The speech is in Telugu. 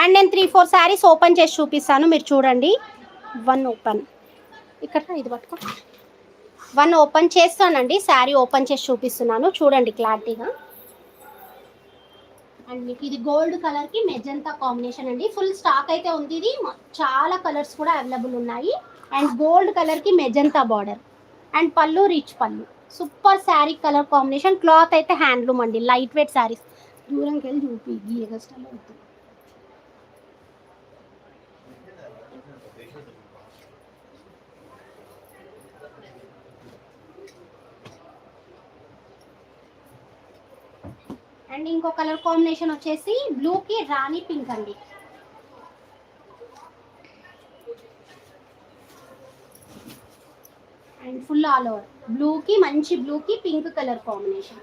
అండ్ నేను 3-4 శారీస్ ఓపెన్ చేసి చూపిస్తాను, మీరు చూడండి. 1 ఓపెన్, ఇక్కడ ఇది పట్టుకో. 1 ఓపెన్ చేస్తానండి, శారీ ఓపెన్ చేసి చూపిస్తున్నాను, చూడండి క్లారిటీగా. అండ్ మీకు ఇది గోల్డ్ కలర్కి మెజంతా కాంబినేషన్ అండి. ఫుల్ స్టాక్ అయితే ఉంది, ఇది చాలా కలర్స్ కూడా అవైలబుల్ ఉన్నాయి. అండ్ గోల్డ్ కలర్కి మెజంతా బార్డర్ అండ్ పళ్ళు రిచ్ పళ్ళు. Super sari colour combination. Cloth అయితే హ్యాండ్లూమ్ అండి, లైట్ వెయిట్ శారీస్. దూరంకి వెళ్ళి చూపి గీయగా స్టైల్ అవుతుంది. అండ్ ఇంకో కలర్ కాంబినేషన్ వచ్చేసి బ్లూకి రాణి పింక్ అండి. అండ్ ఫుల్ ఆల్ ఓవర్ బ్లూకి, మంచి బ్లూకి పింక్ కలర్ కాంబినేషన్.